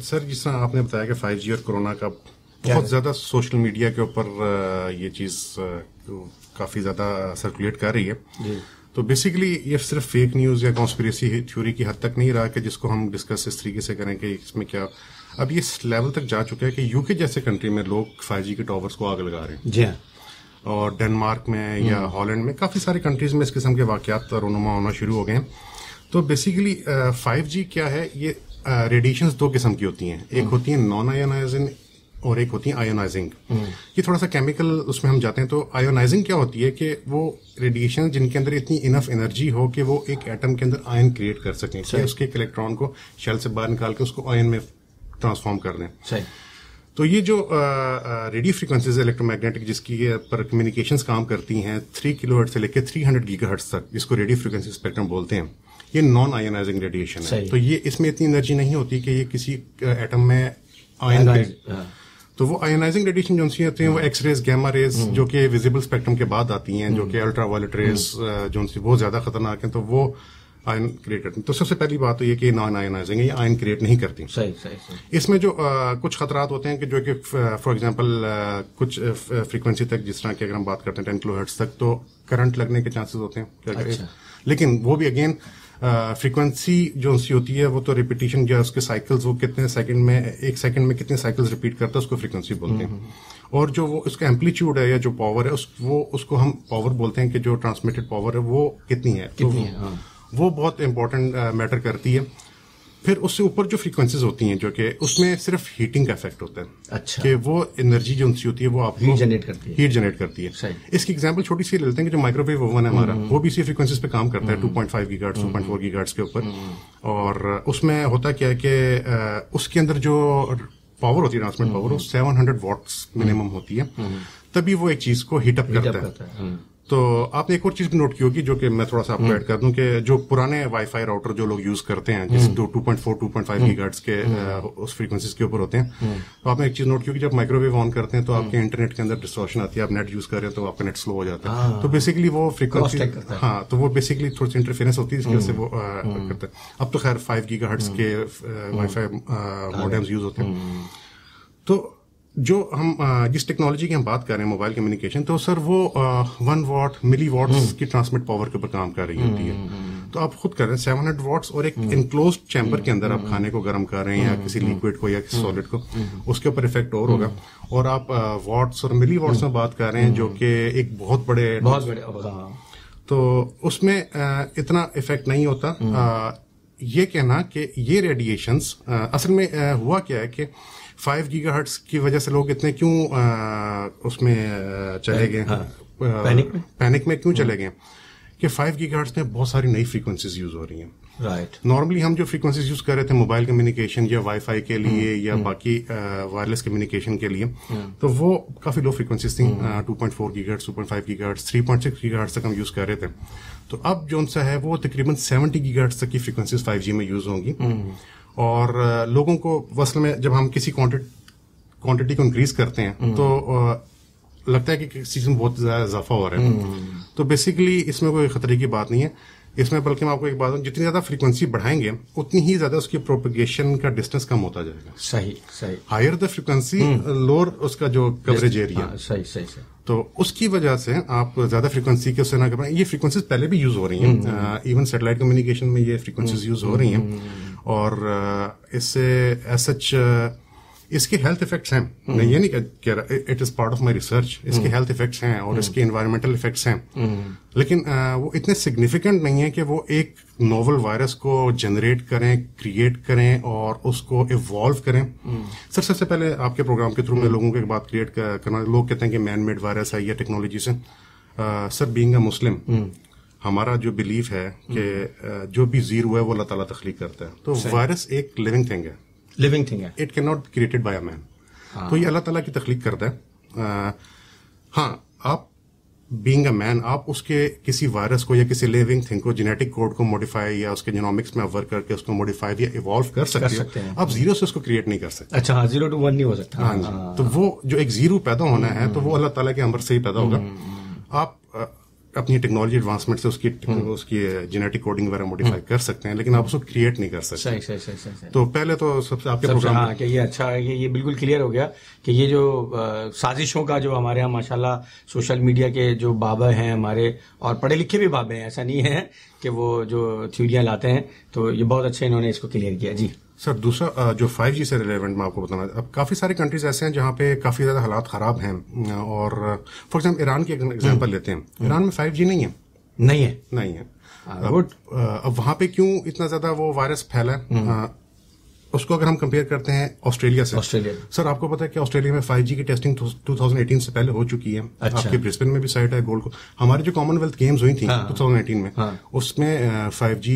سر جس طرح آپ نے بتایا کہ 5G اور کورونا کا بہت زیادہ سوشل میڈیا کے اوپر یہ چیز کافی زیادہ سرکولیٹ کر رہی ہے، تو بیسیکلی یہ صرف فیک نیوز یا کانسپریسی تھیوری کی حد تک نہیں رہا کہ جس کو ہم ڈسکس اس طریقے سے کریں کہ اس میں کیا، اب یہ اس لیول تک جا چکا ہے کہ یو کے جیسے کنٹری میں لوگ 5G کے ٹاورز کو آگ لگا رہے ہیں. جی ہاں. اور ڈنمارک میں یا ہالینڈ میں کافی سارے کنٹریز میں اس قسم کے واقعات رونما ہونا شروع ہو گئے ہیں. تو بیسیکلی 5G کیا ہے، یہ ریڈیشنز دو قسم کی ہوتی ہیں، ایک ہوتی ہیں نان آئونائزنگ اور ایک ہوتی ہیں آئونائزنگ. یہ تھوڑا سا کیمیکل اس میں ہم جاتے ہیں. تو آئونائزنگ کیا ہوتی ہے کہ وہ ریڈیشن جن کے اندر اتنی انف انرجی ہو کہ وہ ایک ایٹم کے اندر آئن کریٹ کر سکیں، کہ اس کے ایک الیکٹران کو شیل سے باہر نکال کے اس کو آئن میں ٹرانسفارم کر دیں. تو یہ جو ریڈیو فریکوینسیز الیکٹرو میگنیٹک جس کی پر کمیونیکیشنز کام کرتی ہیں 3 کلو ہرٹز سے لے کے 300 گیگا ہرٹز تک، جس کو ریڈیو فریکوینسی اسپیکٹرم بولتے ہیں، یہ نان آئونائزنگ ریڈیشن ہے. تو یہ اس میں اتنی انرجی نہیں ہوتی کہ یہ کسی ایٹم میں آئن. تو وہ آئونائزنگ ریڈیشن جو سی ہوتی ہیں وہ ایکس ریز، گیما ریز جو کہ ویزیبل اسپیکٹرم کے بعد آتی ہیں، جو کہ الٹرا وائلٹ ریز جو سی وہ زیادہ خطرناک ہیں، تو وہ آئن کریٹ کرتی ہیں. تو سب سے پہلی بات تو یہ کہ نان آئونائزنگ ہے، یہ آئن کریٹ نہیں کرتی. اس میں جو کچھ خطرات ہوتے ہیں کہ جو کہ فار ایگزامپل کچھ فریکوینسی تک، جس طرح کی اگر ہم بات کرتے ہیں 10 کلو ہرٹز تک، تو کرنٹ لگنے کے چانسز ہوتے ہیں. لیکن وہ بھی اگین فریکوینسی جو سی ہوتی ہے وہ تو ریپیٹیشن جو ہے اس کے سائیکلز، وہ کتنے سیکنڈ میں، ایک سیکنڈ میں کتنے سائیکلز ریپیٹ کرتا ہے اس کو فریکوینسی بولتے ہیں. اور جو وہ اس کا ایمپلیٹیوڈ ہے یا جو پاور ہے اس کو ہم پاور بولتے ہیں، کہ جو ٹرانسمیٹڈ پاور ہے وہ کتنی ہے. وہ بہت امپورٹنٹ میٹر کرتی ہے. پھر اس سے اوپر جو فریکوینسیز ہوتی ہیں جو کہ اس میں صرف ہیٹنگ کا افیکٹ ہوتا ہے، کہ وہ انرجی جو ہوتی ہے وہ آپ کو ہیٹ جنریٹ کرتی ہے. اس کی ایگزامپل چھوٹی سی لے لیتے ہیں کہ جو مائکرو ویو اوون ہے ہمارا، وہ بھی اسی فریکوینسیز پہ کام کرتا ہے 2.5 گیگا ہرٹز 2.4 گیگا ہرٹز کے اوپر. اور اس میں ہوتا کیا ہے کہ اس کے اندر جو پاور ہوتی ہے، ٹرانسمٹ پاور، وہ 700 واٹس منیمم ہوتی ہے، تبھی وہ ایک چیز کو ہیٹ اپ کرتا ہے. تو آپ نے ایک اور چیز بھی نوٹ کی ہوگی جو کہ میں تھوڑا سا آپ کو ایڈ کر دوں، کہ جو پرانے وائی فائی راؤٹر جو لوگ یوز کرتے ہیں، جس 2.4 2.5 گیگا ہرٹز کے اس فریکوینسیز کے اوپر ہوتے ہیں، تو آپ نے ایک چیز نوٹ کی ہوگی، جب مائکرو ویو آن کرتے ہیں تو آپ کے انٹرنیٹ کے اندر ڈسٹورشن آتی ہے، آپ نیٹ یوز کر رہے ہیں تو آپ کا نیٹ سلو ہو جاتا ہے. تو بیسیکلی وہ فریکوینسی، ہاں، تو وہ بیسیکلی تھوڑی سی انٹرفیرنس ہوتی ہے، اس کی وجہ سے وہ کرتا ہے. اب تو خیر 5 گیگا ہرٹز کے وائی فائی موڈمز یوز ہوتے ہیں. تو جو ہم جس ٹیکنالوجی کی ہم بات کر رہے ہیں موبائل کمیونیکیشن، تو سر وہ 1 واٹ ملی واٹس کی ٹرانسمٹ پاور کے اوپر کام کر رہی ہوتی ہے. تو آپ خود کر رہے ہیں 700 واٹس، اور ایک انکلوزڈ چیمبر کے اندر آپ کھانے کو گرم کر رہے ہیں یا کسی لیکوڈ کو یا کسی سالڈ کو، اس کے اوپر افیکٹ اور ہوگا. اور آپ واٹس اور ملی واٹس میں بات کر رہے ہیں جو کہ ایک بہت بڑے، تو اس میں اتنا افیکٹ نہیں ہوتا. یہ کہنا کہ یہ ریڈیشنز اصل میں ہوا کیا ہے کہ 5 گیگا ہرٹز کی وجہ سے لوگ اتنے کیوں اس میں چلے گئے، پینک میں کیوں چلے گئے، کہ 5 گیگا ہرٹز میں بہت ساری نئی فریکوینسیز یوز ہو رہی ہیں. نارملی ہم جو فریکوینسیز یوز کر رہے تھے موبائل کمیونیکیشن یا وائی فائی کے لیے یا باقی وائرلیس کمیونیکیشن کے لیے، تو وہ کافی لو فریکوینسیز تھیں، 2.4 gigahertz 2.5 gigahertz 3.6 gigahertz تک ہم یوز کر رہے تھے. تو اب جو سا ہے وہ تقریباً 70 گیگا ہرٹز تک کی فریکوینسیز 5G میں یوز ہوں گی. اور لوگوں کو وصل میں جب ہم کسی کوانٹٹی کو انکریز کرتے ہیں تو لگتا ہے کہ کسی چیز میں بہت زیادہ اضافہ ہو رہا ہے. تو بیسیکلی اس میں کوئی خطرے کی بات نہیں ہے اس میں، بلکہ میں آپ کو ایک بات، جتنی زیادہ فریکوینسی بڑھائیں گے اتنی ہی زیادہ اس کی پروپیگیشن کا ڈسٹینس کم ہوتا جائے گا. صحیح. ہائر دا فریکوینسی لوور اس کا جو کوریج ایریا. صحیح. تو اس کی وجہ سے آپ زیادہ فریکوینسی کے اس سے نہ کریں. یہ فریکوینسیز پہلے بھی یوز ہو رہی ہیں، ایون سیٹلائٹ کمیونیکیشن میں یہ فریکوینسیز یوز ہو رہی ہیں. اور اس سے ایز سچ اس کے ہیلتھ افیکٹس ہیں، میں یہ نہیں کہہ رہا it is part of my research, اس کے ہیلتھ افیکٹس ہیں اور اس کے انوائرمنٹل افیکٹس ہیں، لیکن وہ اتنے سگنیفیکنٹ نہیں ہیں کہ وہ ایک نوول وائرس کو جنریٹ کریں، کریٹ کریں اور اس کو ایوالو کریں. سر سب سے پہلے آپ کے پروگرام کے تھرو میں لوگوں کو ایک بات کریٹ کرنا، لوگ کہتے ہیں کہ مین میڈ وائرس ہے یا ٹیکنالوجی سے. سر بینگ اے مسلم، ہمارا جو بلیف ہے کہ جو بھی زیرو ہے وہ اللہ تعالیٰ تخلیق کرتا ہے. تو وائرس ایک لیونگ تھنگ ہے، it can not created by a man. تو یہ اللہ تعالیٰ کی تخلیق کرتا ہے. ہاں، آپ بینگ اے مین، آپ اس کے کسی وائرس کو یا کسی لیونگ تھنگ کو جینیٹک کوڈ کو موڈیفائی یا اس کے جینومکس میں ورک کر کے اس کو موڈیفائی یا ایوالو کر سکتے ہیں. آپ زیرو سے اس کو کریٹ نہیں کر سکتے. اچھا، 0 to 1 نہیں ہو سکتا. ہاں جی. تو وہ جو ایک زیرو پیدا ہونا ہے تو وہ اللہ تعالیٰ کے امر سے ہی پیدا ہوگا. آپ اپنی ٹیکنالوجی ایڈوانسمنٹ سے اس کی جینیٹک کوڈنگ وغیرہ موڈیفائی کر سکتے ہیں، لیکن آپ اس کو کریٹ نہیں کر سکتے. صحیح. تو پہلے تو سب سے آپ کے پروگرام، ہاں کہ یہ اچھا ہے، یہ بالکل کلیئر ہو گیا کہ یہ جو سازشوں کا جو ہمارے یہاں ماشاءاللہ سوشل میڈیا کے جو بابا ہیں ہمارے، اور پڑھے لکھے بھی بابے ہیں، ایسا نہیں ہے کہ وہ جو تھیوریاں لاتے ہیں، تو یہ بہت اچھا انہوں نے اس کو کلیئر کیا. جی سر دوسرا جو 5G سے ریلیونٹ میں آپ کو بتانا، اب کافی سارے کنٹریز ایسے ہیں جہاں پہ کافی زیادہ حالات خراب ہیں، اور فار ایگزامپل ایران کی ایگزامپل لیتے ہیں. ایران میں 5G نہیں ہے. اب وہاں پہ کیوں اتنا زیادہ وہ وائرس پھیلا ہے؟ اس کو اگر ہم کمپیئر کرتے ہیں آسٹریلیا سے، سر آپ کو پتا ہے کہ آسٹریلیا میں 5G کی ٹیسٹنگ 2018 سے پہلے ہو چکی ہے. آپ کی برسبن میں بھی سائٹ ہے گولڈ کو. ہماری جو کامن ویلتھ گیمز ہوئی تھیں 2018 میں، اس میں 5G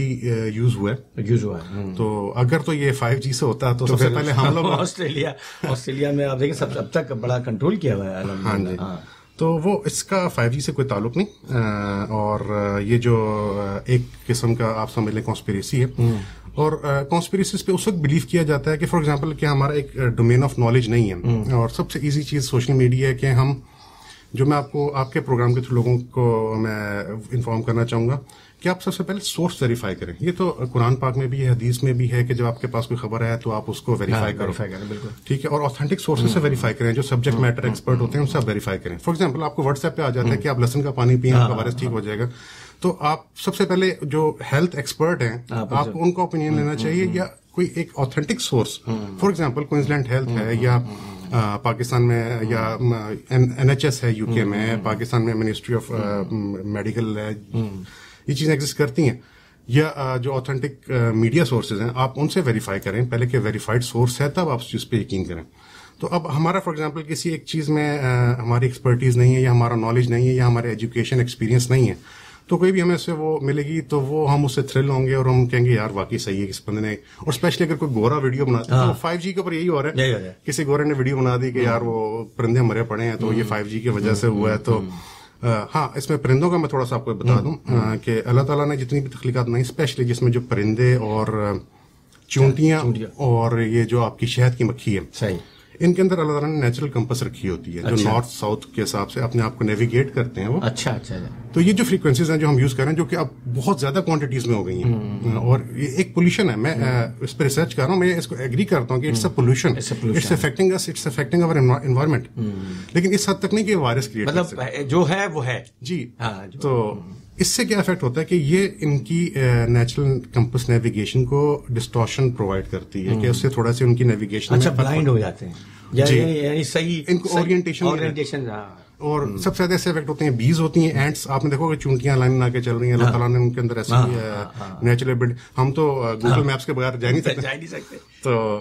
یوز ہوا ہے. تو اگر تو یہ 5G سے ہوتا تو سب سے پہلے ہم لوگ آسٹریلیا میں آپ دیکھیں اب تک بڑا کنٹرول کیا ہوا ہے. ہاں جی. تو وہ اس کا 5G سے کوئی تعلق نہیں، اور یہ جو ایک قسم کا آپ سمجھ لیں کانسپیریسی ہے. اور کانسپیریسیز پہ اس وقت بلیو کیا جاتا ہے کہ فار ایگزامپل کہ ہمارا ایک ڈومین آف نالج نہیں ہے. اور سب سے ایزی چیز سوشل میڈیا ہے کہ ہم، جو میں آپ کو آپ کے پروگرام کے تھرو لوگوں کو میں انفارم کرنا چاہوں گا کہ آپ سب سے پہلے سورس ویریفائی کریں. یہ تو قرآن پاک میں بھی ہے، حدیث میں بھی ہے کہ جب آپ کے پاس کوئی خبر ہے تو آپ اس کو ویریفائی کرو. ٹھیک ہے. اور آتھینٹک سورسز سے ویریفائی کریں، جو سبجیکٹ میٹر ایکسپرٹ ہوتے ہیں ان سے آپ ویریفائی کریں. فار ایگزامپل آپ کو واٹس ایپ پہ آ جاتا ہے کہ آپ لہسن کا پانی پئیں، آپ کا وائرس ٹھیک ہو جائے گا. تو آپ سب سے پہلے جو ہیلتھ ایکسپرٹ ہیں آپ کو ان کا اوپینین لینا چاہیے، یا کوئی ایک authentic source. For example Queensland health ہے، یا پاکستان میں، یا NHS ہے UK میں، پاکستان میں منسٹری آف میڈیکل ہے. یہ چیزیں ایگزسٹ کرتی ہیں. یا جو آتھینٹک میڈیا سورسز ہیں آپ ان سے ویریفائی کریں پہلے کہ ویریفائڈ سورس ہے، تب آپ اس چیز پہ یقین کریں. تو اب ہمارا فار ایگزامپل کسی ایک چیز میں ہماری ایکسپرٹیز نہیں ہے، یا ہمارا نالج نہیں ہے، یا ہمارے ایجوکیشن ایکسپیرینس نہیں ہے، تو کوئی بھی ہمیں سے وہ ملے گی تو وہ ہم اس سے تھرل ہوں گے، اور ہم کہیں گے یار واقعی صحیح ہے اس بندے نے. اور اسپیشلی اگر کوئی گورا ویڈیو بناتا ہے تو 5G کے اوپر یہی ہو رہا ہے، کسی گورے نے ویڈیو بنا دی کہ یار وہ پرندے مرے پڑے ہیں تو یہ 5G کی وجہ سے ہوا ہے. تو ہاں، اس میں پرندوں کا میں تھوڑا سا آپ کو بتا دوں کہ اللہ تعالیٰ نے جتنی بھی تخلیقات بنائی، اسپیشلی جس میں جو پرندے اور چونٹیاں اور یہ جو آپ کی شہد کی مکھی ہے، ان کے اندر اللہ تعالیٰ نے نیچرل کمپس رکھی ہوتی ہے، جو نارتھ ساؤتھ کے حساب سے اپنے آپ کو نیویگیٹ کرتے ہیں وہ. اچھا. تو یہ جو فریکوینسیز ہیں جو ہم یوز کر رہے ہیں، جو کہ اب بہت زیادہ کوانٹیٹیز میں ہو گئی ہیں، اور یہ ایک پولوشن ہے. میں اس پہ ریسرچ کر رہا ہوں، میں اس کو ایگری کرتا ہوں کہ it's a pollution, it's affecting us, it's affecting our environment. لیکن اس حد تک نہیں کہ وائرس کریٹ مطلب جو ہے وہ ہے. جی. تو اس سے کیا افیکٹ ہوتا ہے کہ یہ ان کی نیچرل کمپس نیویگیشن کو ڈسٹورشن پرووائڈ کرتی ہے، کہ اس سے تھوڑا سی ان کی نیویگیشن بلائنڈ ہو جاتے ہیں، یعنی صحیح ان کو اورینٹیشن. اور سب سے زیادہ ایسے افیکٹ ہوتے ہیں بیز ہوتی ہیں، اینٹس. آپ نے دیکھو کہ چونٹیاں لائن بنا کے چل رہی ہیں، اللہ تعالیٰ نے ان کے اندر ایسی نیچرل بلڈ. ہم تو گوگل میپس کے بغیر جا نہیں سکتے. تو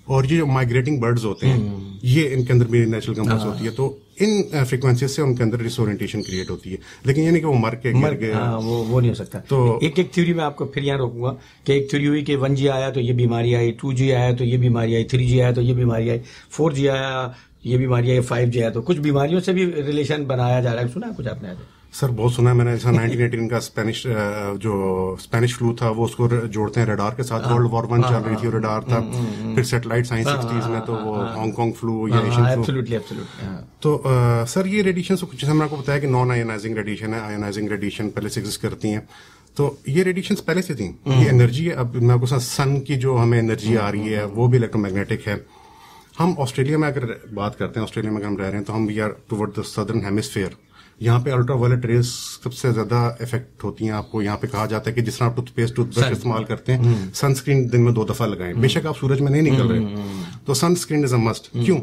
اور یہ جو مائگریٹنگ برڈز ہوتے ہیں، یہ ان کے اندر بھی نیچرل کمپس ہوتی ہے. تو ان فریکوینسیز سے ان کے اندر ڈس اورینٹیشن کریٹ ہوتی ہے، لیکن یہ نہیں کہ وہ مر گئے. وہ نہیں ہو سکتا. تو ایک تھیوری میں آپ کو پھر یہاں روکوں گا کہ ایک تھیوری ہوئی کہ 1G آیا تو یہ بیماری آئی، 2G آیا تو یہ بیماری آئی، 3G آیا تو یہ بیماری آئی، 4G آیا یہ بیماری آئی، 5G آیا. تو کچھ بیماریوں سے بھی ریلیشن بنایا جا رہا ہے. سنا ہے کچھ آپ نے؟ سر بہت سنا ہے میں نے. ایسا 1918 کا اسپینش فلو تھا، وہ اس کو جوڑتے ہیں ریڈار کے ساتھ. ورلڈ وار 1 چل رہی تھی، ریڈار تھا. پھر سیٹلائٹ سائنس 60s میں، تو وہ ہانگ کانگ فلو یا ایشین فلو. تو سر یہ ریڈیشن کچھ ہم نے آپ کو بتایا کہ نان آئونائزنگ ریڈیشن ہے. آئونائزنگ ریڈیشن پہلے سے ایگزسٹ کرتی ہیں. تو یہ ریڈیشنز پہلے سے تھیں. یہ انرجی ہے. اب میں آپ کو سن کی جو ہمیں انرجی آ رہی ہے وہ بھی الیکٹرو میگنیٹک ہے. ہم آسٹریلیا میں اگر بات کرتے ہیں، آسٹریلیا میں اگر ہم رہ رہے ہیں، تو ہم we are toward the southern hemisphere. یہاں پہ الٹرا وائلٹ ریز سب سے زیادہ افیکٹ ہوتی ہیں. آپ کو یہاں پہ کہا جاتا ہے کہ جس طرح آپ ٹوتھ پیسٹ ٹوتھ برش استعمال کرتے ہیں، سن اسکرین دن میں 2 دفعہ لگائیں. بے شک آپ سورج میں نہیں نکل رہے، تو سن اسکرین از اے مسٹ. کیوں؟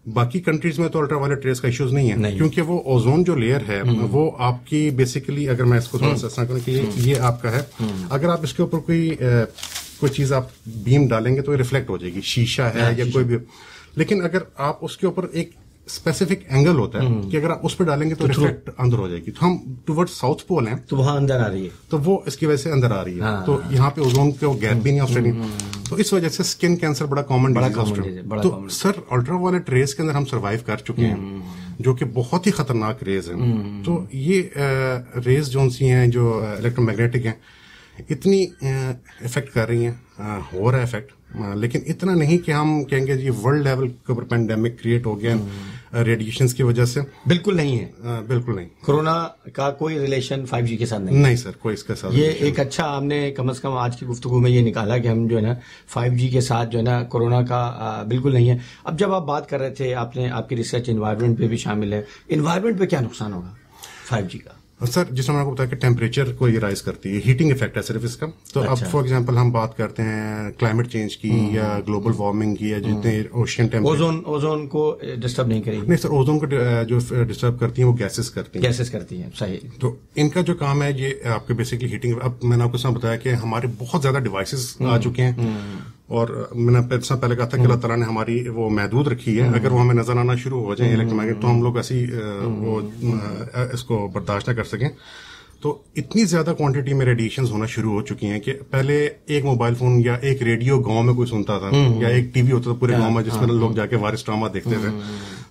باقی کنٹریز میں تو الٹرا وائلٹ ریز کا ایشوز نہیں ہے، کیونکہ وہ اوزون جو لیئر ہے وہ آپ کی بیسیکلی، اگر میں اس کو تھوڑا سا کروں کہ یہ آپ کا ہے، اگر آپ اس کے اوپر کوئی چیز آپ بیم ڈالیں گے تو یہ ریفلیکٹ ہو جائے گی. شیشہ ہے یا کوئی بھی. لیکن اگر آپ اس کے اوپر ایک اسپیسیفک اینگل ہوتا ہے کہ اگر آپ اس پہ ڈالیں گے تو ریفلیکٹ اندر ہو جائے گی. تو ہم ٹوورڈ ساؤتھ پول ہیں، تو وہاں اندر آ رہی ہے، تو وہ اس کی وجہ سے اندر آ رہی ہے. تو یہاں پہ اوزون کا گیپ بھی نہیں آسٹریلیا. تو اس وجہ سے اسکن کینسر بڑا کامن ڈیزیز ہے. تو سر الٹرا وائلٹ ریز کے اندر ہم سروائیو کر چکے ہیں، جو کہ بہت ہی خطرناک ریز ہیں. تو یہ ریز جو سی ہیں، جو الیکٹرو میگنیٹک ہیں، اتنی افیکٹ کر رہی ہیں، ہو رہا ہے افیکٹ، لیکن اتنا نہیں کہ ہم کہیں گے جی ورلڈ لیول کے اوپر پینڈیمک کریٹ ہو گیا. ریڈیشنز کی وجہ سے بالکل نہیں ہے. بالکل نہیں. کورونا کا کوئی ریلیشن 5G کے ساتھ نہیں. نہیں سر, کوئی اس کے ساتھ. یہ ایک اچھا ہم نے کم از کم آج کی گفتگو میں یہ نکالا کہ ہم جو ہے نا 5G کے ساتھ جو ہے نا کورونا کا بالکل نہیں ہے. اب جب آپ بات کر رہے تھے, آپ نے آپ کی ریسرچ انوائرمنٹ پہ بھی شامل ہے, انوائرمنٹ پہ کیا نقصان ہوگا 5G کا؟ سر جس میں آپ کو بتایا کہ ٹیمپریچر کو یہ رائز کرتی ہے, ہیٹنگ افیکٹ ہے صرف اس کا. تو اب فار ایگزامپل ہم بات کرتے ہیں کلائمیٹ چینج کی یا گلوبل وارمنگ کی یا جتنے اوشین ٹیمپریچر, اوزون کو ڈسٹرب نہیں کرے گی. نہیں سر, اوزون کو جو ڈسٹرب کرتی ہیں وہ گیسز کرتی ہیں. صحیح. تو ان کا جو کام ہے یہ آپ کے بیسکلی ہیٹنگ. اب میں نے آپ کو ساتھ بتایا کہ ہمارے بہت زیادہ ڈیوائسز آ چکے ہیں, اور میں نے پہلے کہا تھا کہ اللہ تعالیٰ نے ہماری وہ محدود رکھی ہے. اگر وہ ہمیں نظر آنا شروع ہو جائیں الیکٹرومیگنیٹ, تو ہم لوگ ایسی وہ اس کو برداشت نہ کر سکیں. تو اتنی زیادہ کوانٹٹی میں ریڈیشنز ہونا شروع ہو چکی ہیں کہ پہلے ایک موبائل فون یا ایک ریڈیو گاؤں میں کوئی سنتا تھا, یا ایک ٹی وی ہوتا تھا پورے گاؤں میں جس میں لوگ جا کے وارث ڈرامہ دیکھتے تھے.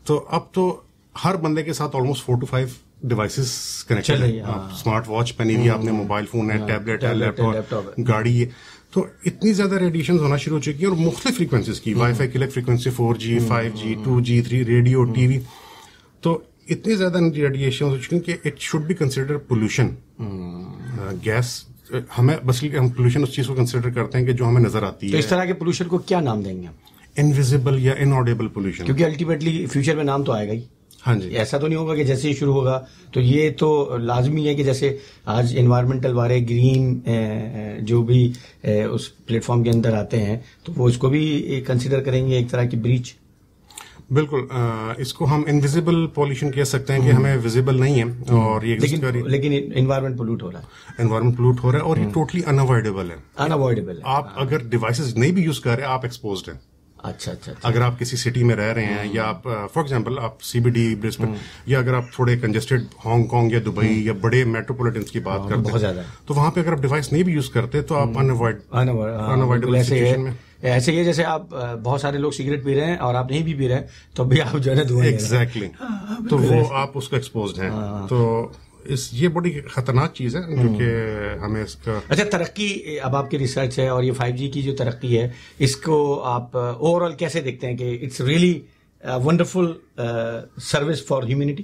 تو اب تو ہر بندے کے ساتھ آلموسٹ 4 to 5 ڈیوائسز کنیکٹڈ ہیں. اسمارٹ واچ پہنی ہوئی آپ نے, موبائل فون ہے, ٹیبلٹ ہے, لیپ ٹاپ, گاڑی ہے. تو اتنی زیادہ ریڈیشنز ہونا شروع ہو چکی ہیں, اور مختلف فریکوینسیز کی, وائی فائی کی الگ frequency, 4G 5G 2G 3, radio, T V. تو اتنی زیادہ ریڈیشن ہو چکی کہ it should be consider pollution. گیس ہمیں بس ہم پولوشن اس چیز کو کنسیڈر کرتے ہیں کہ جو ہمیں نظر آتی ہے. تو اس طرح کے پولوشن کو کیا نام دیں گے ہم؟ انویزیبل یا انآڈیبل پولوشن. کیونکہ الٹیمیٹلی فیوچر میں نام تو آئے گا ہی. ہاں جی. ایسا تو نہیں ہوگا کہ جیسے ہی شروع ہوگا تو یہ تو لازمی ہے کہ جیسے آج انوائرمنٹل والے گرین جو بھی اس پلیٹ فارم کے اندر آتے ہیں تو وہ اس کو بھی کنسیڈر کریں گے ایک طرح کی بریچ. بالکل, اس کو ہم انویزیبل پولوشن کہہ سکتے ہیں کہ ہمیں ویزیبل نہیں ہے, اور یہ لیکن انوائرمنٹ پولوٹ ہو رہا ہے. انوائرمنٹ پولوٹ ہو رہا ہے, اور یہ ٹوٹلی انوائڈیبل ہے. انوائڈیبل ہے. آپ اگر ڈیوائسز نہیں بھی یوز کر رہے, آپ ایکسپوزڈ ہیں. اچھا. اگر آپ کسی سٹی میں رہ رہے ہیں, یا آپ فار ایگزامپل آپ CBD برسبن, یا اگر آپ تھوڑے کنجسٹڈ ہانگ کانگ یا دبئی یا بڑے میٹروپولیٹنس کی بات کرتے ہیں, تو وہاں پہ اگر آپ ڈیوائس نہیں بھی یوز کرتے تو آپ انوائڈیبل سچویشن میں. ایسے ہی ہے جیسے آپ بہت سارے لوگ سگریٹ پی رہے ہیں اور آپ نہیں بھی پی رہے ہیں تو بھی آپ جو ہے دھواں. ایگزیکٹلی. تو وہ آپ اس کو ایکسپوزڈ ہیں. تو یہ بڑی خطرناک چیز ہے جو کہ ہمیں اس کا. اچھا, ترقی اب آپ کی ریسرچ ہے اور یہ 5G کی جو ترقی ہے اس کو آپ اوور آل کیسے دیکھتے ہیں کہ it's really wonderful service for humanity?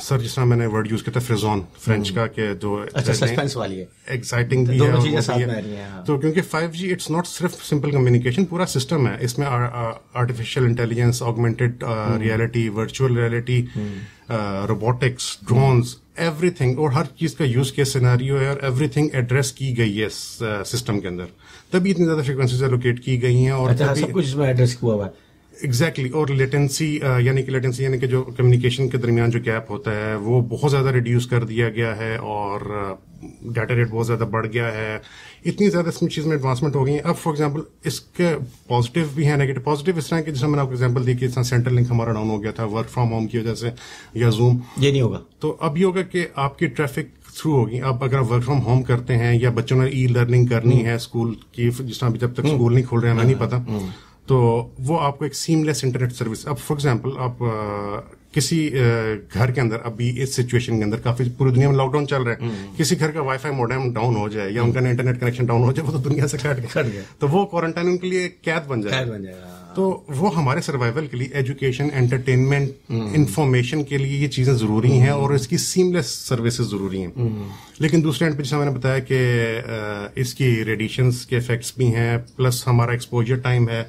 Sir جس طرح میں نے ورڈ یوز کیا تھا فریزون, فرینچ کا, کہ جو سسپینس والی ہے, ایکسائٹنگ بھی ہے. تو کیونکہ 5G اٹس ناٹ صرف سمپل کمیونیکیشن, پورا سسٹم ہے. اس میں artificial intelligence, augmented reality, virtual reality, robotics, drones, every thing, اور ہر چیز کا یوز کیس سیناریو ہے, اور ایوری تھنگ ایڈریس کی گئی ہے سسٹم کے اندر. تبھی اتنی زیادہ فریکوینسیز الوکیٹ کی گئی ہیں, اور سب کچھ اس میں ایڈریس ہوا ہوا ہے. ایگزیکٹلی. اور لیٹنسی یعنی کہ جو کمیونیکیشن کے درمیان جو گیپ ہوتا ہے وہ بہت زیادہ ریڈیوس کر دیا گیا ہے, اور ڈیٹا ریٹ بہت زیادہ بڑھ گیا ہے. اتنی زیادہ اس چیز میں ایڈوانسمنٹ ہو گئی ہیں. اب فار ایگزامپل اس کے پازیٹیو بھی ہیں, نیگیٹو. پازیٹیو اس طرح کہ جیسے میں نے آپ کو ایگزامپل دی کہ اس طرح سینٹرل لنک ہمارا ڈاؤن ہو گیا تھا ورک فرام ہوم کی وجہ سے, یا زوم. یہ نہیں ہوگا. تو اب یہ ہوگا کہ آپ کی ٹریفک تھرو ہوگی. اب اگر آپ ورک فرام ہوم کرتے ہیں, یا بچوں نے ای لرننگ کرنی ہے اسکول کی, جس طرح جب تک اسکول نہیں کھول رہے ہیں ہمیں نہیں پتا, تو وہ آپ کو ایک سیملیس انٹرنیٹ سروس. اب فار ایگزامپل آپ کسی گھر کے اندر, ابھی اس سچویشن کے اندر کافی پوری دنیا میں لاک ڈاؤن چل رہا ہے, کسی گھر کا وائی فائی موڈم ڈاؤن ہو جائے, یا ان کا انٹرنیٹ کنیکشن ڈاؤن ہو جائے, وہ تو دنیا سے کٹ گیا, تو وہ کوارنٹائن ان کے لیے قید بن جائے. تو وہ ہمارے سروائیول کے لیے, ایجوکیشن, انٹرٹینمنٹ, انفارمیشن کے لیے یہ چیزیں ضروری ہیں, اور اس کی سیملیس سروسز ضروری ہیں. لیکن دوسرے اینڈ پہ جیسا میں نے بتایا کہ اس کی ریڈیشنز کے افیکٹس بھی ہیں, پلس ہمارا ایکسپوجر ٹائم ہے,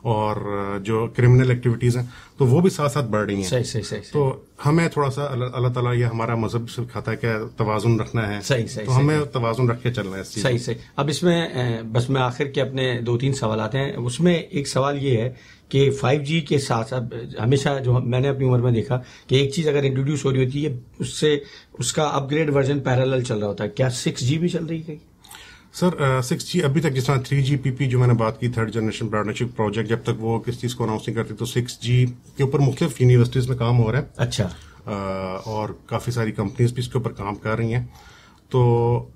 اور جو کرمنل ایکٹیویٹیز ہیں تو وہ بھی ساتھ ساتھ بڑھ رہی ہیں. صحیح. تو ہمیں تھوڑا سا اللہ تعالیٰ یہ ہمارا مذہب سکھاتا ہے کہ توازن رکھنا ہے. تو ہمیں توازن رکھ کے چلنا ہے. صحیح. اب اس میں بس میں آخر کے اپنے 2-3 سوالات ہیں. اس میں ایک سوال یہ ہے کہ 5G کے ساتھ اب ہمیشہ جو میں نے اپنی عمر میں دیکھا کہ ایک چیز اگر انٹروڈیوس ہو رہی ہوتی ہے اس سے اس کا اپ گریڈ ورژن پیرالل چل رہا ہوتا ہے. کیا 6G بھی چل رہی ہے؟ سر 6G ابھی تک جس طرح 3GPP جو میں نے بات کی, تھرڈ جنریشن پارٹنرشپ پروجیکٹ, جب تک وہ کس چیز کو اناؤنس نہیں کرتی, تو 6G کے اوپر مختلف یونیورسٹیز میں کام ہو رہا ہے. اچھا. اور کافی ساری کمپنیز بھی اس کے اوپر کام کر رہی ہیں, تو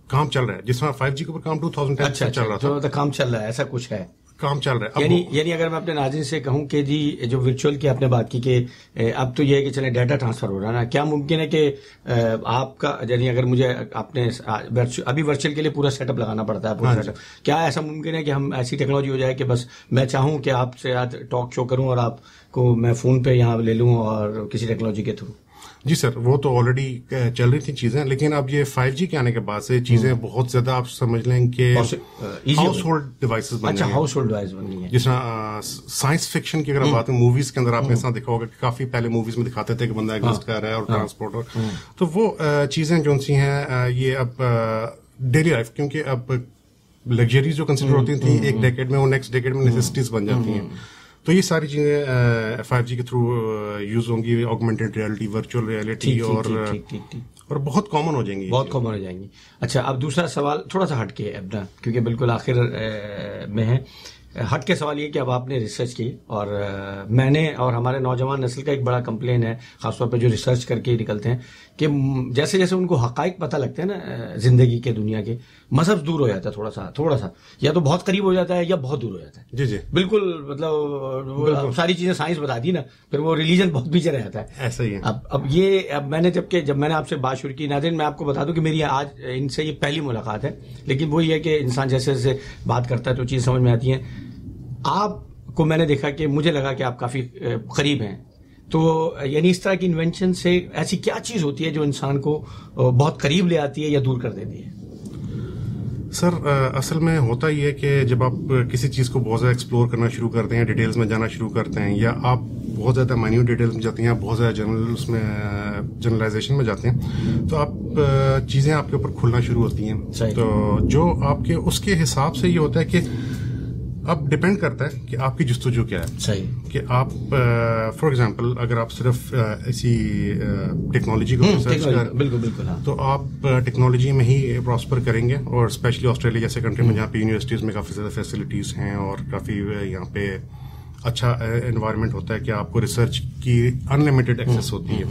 کام چل رہا ہے. جس طرح 5G کے اوپر کام 2010 سے چل رہا تھا, تو کام چل رہا ہے, ایسا کچھ ہے. کام چل رہا ہے. یعنی اگر میں اپنے ناظرین سے کہوں کہ جی جو ورچوئل کی آپ نے بات کی کہ اب تو یہ ہے کہ چلیں ڈیٹا ٹرانسفر ہو رہا ہے نا, کیا ممکن ہے کہ آپ کا یعنی اگر مجھے اپنے ابھی ورچوئل کے لیے پورا سیٹ اپ لگانا پڑتا ہے پورا سیٹ اپ, کیا ایسا ممکن ہے کہ ہم ایسی ٹیکنالوجی ہو جائے کہ بس میں چاہوں کہ آپ سے آج ٹاک شو کروں اور آپ کو میں فون پہ یہاں لے لوں اور کسی ٹیکنالوجی کے تھرو؟ جی سر, وہ تو آلریڈی چل رہی تھی چیزیں, لیکن اب یہ 5G کے آنے کے بعد سے چیزیں بہت زیادہ آپ سمجھ لیں کہ ہاؤس ہولڈ ڈیوائسز بن گئی ہیں. ہاؤس ہولڈ ڈیوائس بن گئی ہیں. جس طرح سائنس فکشن کی اگر آپ بات کریں, موویز کے اندر آپ نے ایسا دیکھا ہوگا کہ کافی پہلے موویز میں دکھاتے تھے کہ بندہ ایگزسٹ کر رہا ہے اور ٹرانسپورٹر, تو وہ چیزیں جو سی ہیں یہ اب ڈیلی لائف, کیونکہ اب لگژریز جو کنسیڈر ہوتی تھیں ایک ڈیکیڈ میں, وہ نیکسٹ ڈیکیڈ میں نیسیسٹیز بن جاتی ہیں. تو یہ ساری چیزیں 5G کے تھرو یوز ہوں گی, آگمنٹڈ ریئلٹی, ورچوئل ریئلٹی, اور بہت کامن ہو جائیں گی, بہت کامن ہو جائیں گی. اچھا, اب دوسرا سوال تھوڑا سا ہٹ کے اب نا, کیونکہ بالکل آخر میں ہے, ہٹ کے سوال یہ کہ اب آپ نے ریسرچ کی, اور میں نے اور ہمارے نوجوان نسل کا ایک بڑا کمپلین ہے خاص طور پہ جو ریسرچ کر کے نکلتے ہیں کہ جیسے جیسے ان کو حقائق پتہ لگتے ہیں نا زندگی کے, دنیا کے, مذہب دور ہو جاتا ہے تھوڑا سا, یا تو بہت قریب ہو جاتا ہے یا بہت دور ہو جاتا ہے. جی جی بالکل, مطلب ساری چیزیں سائنس بتا دی نا, پھر وہ ریلیجن بہت پیچھے رہ جاتا ہے. ایسا ہی ہے. اب میں نے جب میں نے آپ سے بات شروع کی, ناظرین میں آپ کو بتا دوں کہ میری آج ان سے یہ پہلی ملاقات ہے, لیکن وہ یہ ہے کہ انسان جیسے جیسے بات کرتا ہے تو چیز سمجھ میں آتی ہے. آپ کو میں نے دیکھا کہ مجھے لگا کہ آپ کافی قریب ہیں, تو یعنی اس طرح کی انوینشن سے ایسی کیا چیز ہوتی ہے جو انسان کو بہت قریب لے آتی ہے یا دور کر دیتی ہے؟ سر اصل میں ہوتا ہی ہے کہ جب آپ کسی چیز کو بہت زیادہ ایکسپلور کرنا شروع کرتے ہیں, ڈیٹیلز میں جانا شروع کرتے ہیں, یا آپ بہت زیادہ مائنیوٹ ڈیٹیلز میں جاتے ہیں, آپ بہت زیادہ جنرلائزیشن میں جاتے ہیں, تو آپ چیزیں آپ کے اوپر کھلنا شروع ہوتی ہیں. تو جو آپ کے اس کے حساب سے یہ ہوتا ہے کہ اب ڈپینڈ کرتا ہے کہ آپ کی جستجو کیا ہے. صحیح. کہ آپ فار ایگزامپل اگر آپ صرف ایسی ٹیکنالوجی کو ریسرچ کریں, بالکل تو آپ ٹیکنالوجی میں ہی پراسپر کریں گے, اور اسپیشلی آسٹریلیا جیسے کنٹری میں جہاں پہ یونیورسٹیز میں کافی زیادہ فیسلٹیز ہیں اور کافی یہاں پہ اچھا انوائرمنٹ ہوتا ہے کہ آپ کو ریسرچ کی انلمیٹڈ ایکسیس ہوتی ہے,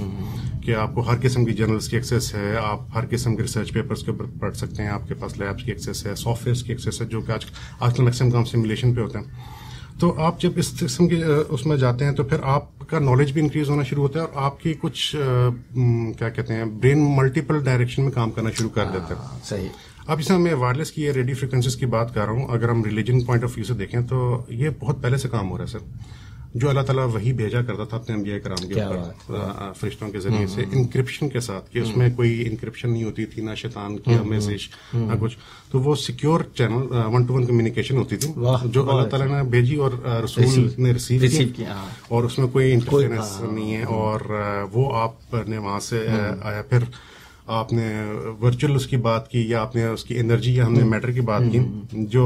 کہ آپ کو ہر قسم کی جرنلس کی ایکسیس ہے, آپ ہر قسم کے ریسرچ پیپرز کے اوپر پڑھ سکتے ہیں, آپ کے پاس لیبس کی ایکسیس ہے, سافٹ ویئرس کی ایکسیس ہے, جو کہ آج کل میکسیمم کام سیمولیشن پہ ہوتے ہیں. تو آپ جب اس قسم کے اس میں جاتے ہیں تو پھر آپ کا نالج بھی انکریز ہونا شروع ہوتا ہے, اور آپ کی کچھ کیا کہتے ہیں برین ملٹیپل ڈائریکشن میں کام کرنا شروع کر دیتا ہے. صحیح. اب اس میں میں وائرلیس کی ریڈیو فریکوینسیز کی بات کر رہا ہوں, اگر ہم ریلیجن پوائنٹ آف ویو سے دیکھیں تو یہ بہت پہلے سے کام ہو رہا ہے سر, جو اللہ تعالیٰ وہی بھیجا کرتا تھا اپنے انبیاء کرام کے اوپر فرشتوں کے ذریعے سے, انکرپشن کے ساتھ, کہ اس میں کوئی انکرپشن نہیں ہوتی تھی, نہ شیطان کی میسج نہ کچھ, تو وہ سیکیور چینل 1-to-1 کمیونیکیشن ہوتی تھی جو اللہ تعالیٰ نے بھیجی اور رسول نے ریسیو کیا, اور اس میں کوئی انٹرفیرنس نہیں ہے, اور وہ آپ نے وہاں سے آیا. پھر آپ نے ورچوئل اس کی بات کی, یا آپ نے اس کی انرجی, یا ہم نے میٹر کی بات کی, جو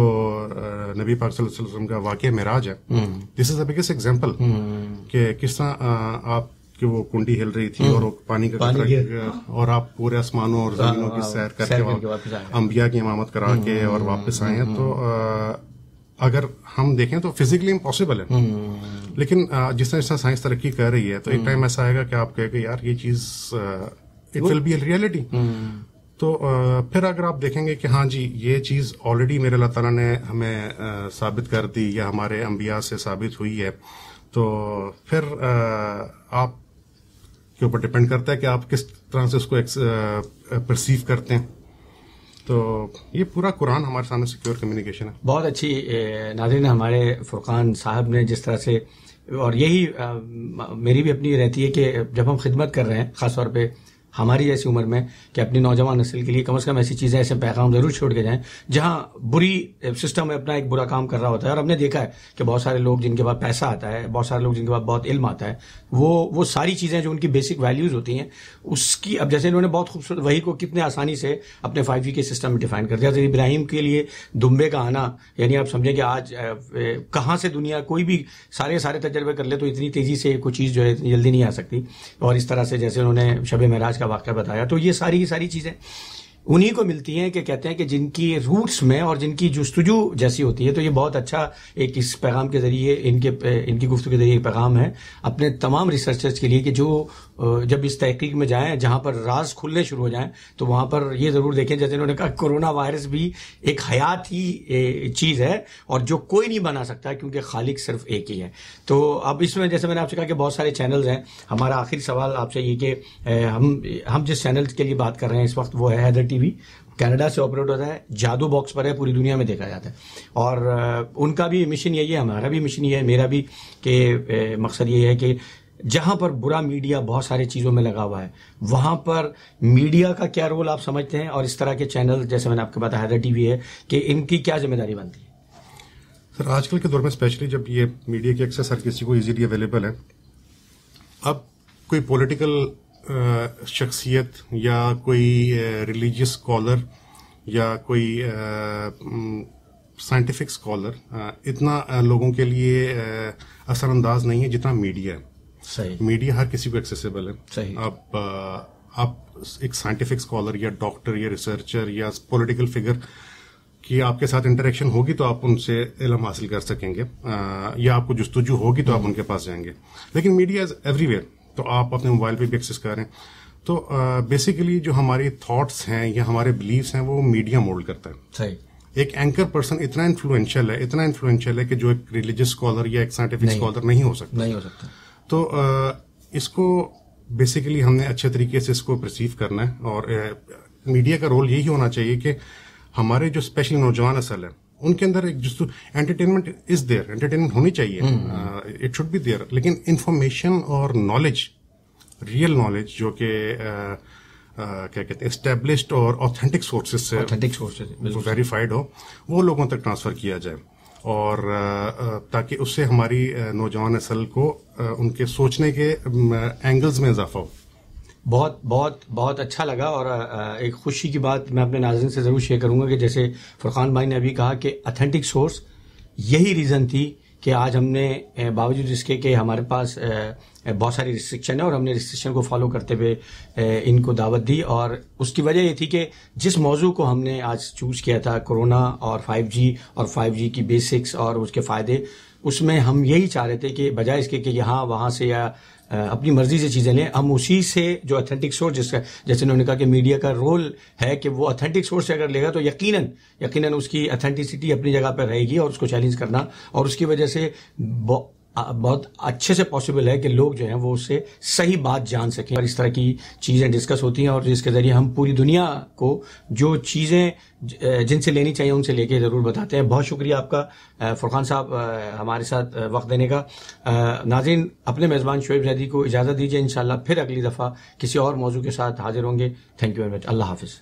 نبی پاک صلی اللہ علیہ وسلم کا واقعہ معراج ہے. دس از دا بگیسٹ ایگزامپل کہ کس طرح آپ کی وہ کنڈی ہل رہی تھی اور پانی کا قطرہ, اور آپ پورے آسمانوں اور زمینوں کی سیر کر کے انبیاء کی امامت کرا کے اور واپس آئے ہیں. تو اگر ہم دیکھیں تو فزیکلی امپاسبل ہے, لیکن جس طرح سائنس ترقی کر رہی ہے تو ایک ٹائم ایسا آئے گا کہ آپ کہیں کہ یار یہ چیز it will be a reality. تو پھر اگر آپ دیکھیں گے کہ ہاں جی یہ چیز آلریڈی میرے اللہ تعالیٰ نے ہمیں ثابت کر دی, یا ہمارے انبیاء سے ثابت ہوئی ہے, تو پھر آپ کے اوپر ڈپینڈ کرتا ہے کہ آپ کس طرح سے اس کو پرسیو کرتے ہیں. تو یہ پورا قرآن ہمارے سامنے سیکیور کمیونیکیشن ہے. بہت اچھی. ناظرین, ہمارے فرقان صاحب نے جس طرح سے, اور یہی میری بھی اپنی رہتی ہے کہ جب ہم خدمت کر رہے ہیں خاص طور پہ ہماری جیسی عمر میں, کہ اپنی نوجوان نسل کے لیے کم از کم ایسی چیزیں, ایسے پیغام ضرور چھوڑ کے جائیں جہاں بری سسٹم میں اپنا ایک برا کام کر رہا ہوتا ہے. اور ہم نے دیکھا ہے کہ بہت سارے لوگ جن کے پاس پیسہ آتا ہے, بہت سارے لوگ جن کے پاس بہت علم آتا ہے, وہ ساری چیزیں جو ان کی بیسک ویلیوز ہوتی ہیں اس کی, اب جیسے انہوں نے بہت خوبصورت وہی کو کتنے آسانی سے اپنے 5G کے سسٹم میں ڈیفائن کر دیا. حضرت ابراہیم کے لیے دمبے کا آنا, یعنی آپ سمجھیں کہ آج کہاں سے دنیا کوئی بھی سارے تجربے کر لے تو اتنی تیزی سے کوئی چیز جو ہے اتنی جلدی نہیں آ سکتی. اور اس طرح سے جیسے انہوں نے شب معراج کا واقعہ بتایا, تو یہ ساری چیزیں انہی کو ملتی ہیں کہ کہتے ہیں کہ جن کی روٹس میں اور جن کی جستجو جیسی ہوتی ہے. تو یہ بہت اچھا ایک اس پیغام کے ذریعے ان کی گفتگو کے ذریعے پیغام ہے اپنے تمام ریسرچرز کے لیے کہ جو جب اس تحقیق میں جائیں جہاں پر راز کھلنے شروع ہو جائیں تو وہاں پر یہ ضرور دیکھیں جیسے انہوں نے کہا کورونا وائرس بھی ایک حیاتی چیز ہے اور جو کوئی نہیں بنا سکتا کیونکہ خالق صرف ایک ہی ہے. تو اب اس میں جیسے میں نے آپ سے کہا کہ بہت سارے چینلز ہیں. ہمارا آخری سوال آپ سے یہ کہ ہم جس چینل کے لیے بات کر رہے ہیں اس وقت وہ ہے حیدر ٹی وی. کینیڈا سے آپریٹ ہوتا ہے, جادو باکس پر ہے, پوری دنیا میں دیکھا جاتا ہے. اور ان کا بھی مشن یہی ہے, ہمارا بھی مشن یہ ہے, میرا بھی, کہ مقصد یہ ہے کہ جہاں پر برا میڈیا بہت سارے چیزوں میں لگا ہوا ہے وہاں پر میڈیا کا کیا رول آپ سمجھتے ہیں, اور اس طرح کے چینل جیسے میں نے آپ کو بتایا حیدر ٹی وی ہے کہ ان کی کیا ذمہ داری بنتی ہے؟ سر آج کل کے دور میں اسپیشلی جب یہ میڈیا کی ایکسیس ہر کسی کو ایزیلی اویلیبل ہے, اب کوئی پولیٹیکل شخصیت یا کوئی ریلیجیس اسکالر یا کوئی سائنٹیفک اسکالر اتنا لوگوں کے لیے اثر انداز نہیں ہے جتنا میڈیا ہے. صحیح. میڈیا ہر کسی کو ایکسیسیبل ہے. صحیح. اب آپ ایک سائنٹیفک اسکالر یا ڈاکٹر یا ریسرچر یا پولیٹیکل فگر کی آپ کے ساتھ انٹریکشن ہوگی تو آپ ان سے علم حاصل کر سکیں گے, یا آپ کو جستجو ہوگی تو آپ ان کے پاس جائیں گے. لیکن میڈیا از ایوری ویئر, تو آپ اپنے موبائل پہ بھی ایکسیس کر رہے ہیں. تو بیسیکلی جو ہماری تھاٹس ہیں یا ہمارے بلیفس ہیں وہ میڈیا مولڈ کرتا ہے. صحیح. ایک اینکر پرسن اتنا انفلوئنشل ہے کہ جو ایک ریلیجیس اسکالر یا ایک سائنٹیفک اسکالر نہیں ہو سکتا. تو اس کو بیسیکلی ہم نے اچھے طریقے سے اس کو پرسیو کرنا ہے, اور میڈیا کا رول یہی ہونا چاہیے کہ ہمارے جو اسپیشلی نوجوان اصل ہے ان کے اندر ایک انٹرٹینمنٹ از دیئر, انٹرٹینمنٹ ہونی چاہیے, اٹ شوڈ بی دیئر, لیکن انفارمیشن اور نالج, ریئل نالج جو کہ کیا کہتے ہیں اسٹیبلشڈ اور اوتھینٹک سورسز سے ویریفائڈ ہو, وہ لوگوں تک ٹرانسفر کیا جائے, اور تاکہ اس سے ہماری نوجوان نسل کو ان کے سوچنے کے اینگلز میں اضافہ ہو. بہت بہت بہت اچھا لگا. اور ایک خوشی کی بات میں اپنے ناظرین سے ضرور شیئر کروں گا کہ جیسے فرقان بھائی نے ابھی کہا کہ اتھینٹک سورس, یہی ریزن تھی کہ آج ہم نے باوجود اس کے کہ ہمارے پاس بہت ساری ریسٹرکشن ہے اور ہم نے ریسٹرکشن کو فالو کرتے ہوئے ان کو دعوت دی, اور اس کی وجہ یہ تھی کہ جس موضوع کو ہم نے آج چوز کیا تھا کورونا اور 5G اور 5G کی بیسکس اور اس کے فائدے, اس میں ہم یہی چاہ رہے تھے کہ بجائے اس کے کہ یہاں وہاں سے یا اپنی مرضی سے چیزیں لیں, ہم اسی سے جو اتھینٹک سورس جیسے انہوں نے کہا کہ میڈیا کا رول ہے کہ وہ اتھینٹک سورس سے اگر لے گا تو یقیناً اس کی اتھینٹسٹی اپنی جگہ پہ رہے گی, اور اس کو چیلنج کرنا, اور اس کی وجہ سے بہت اچھے سے پاسبل ہے کہ لوگ جو ہیں وہ اس سے صحیح بات جان سکیں, اور اس طرح کی چیزیں ڈسکس ہوتی ہیں, اور جس کے ذریعے ہم پوری دنیا کو جو چیزیں جن سے لینی چاہیے ان سے لے کے ضرور بتاتے ہیں. بہت شکریہ آپ کا فرقان صاحب ہمارے ساتھ وقت دینے کا. ناظرین, اپنے میزبان شعیب زیدی کو اجازت دیجیے, انشاءاللہ پھر اگلی دفعہ کسی اور موضوع کے ساتھ حاضر ہوں گے. Thank you very much. اللہ حافظ.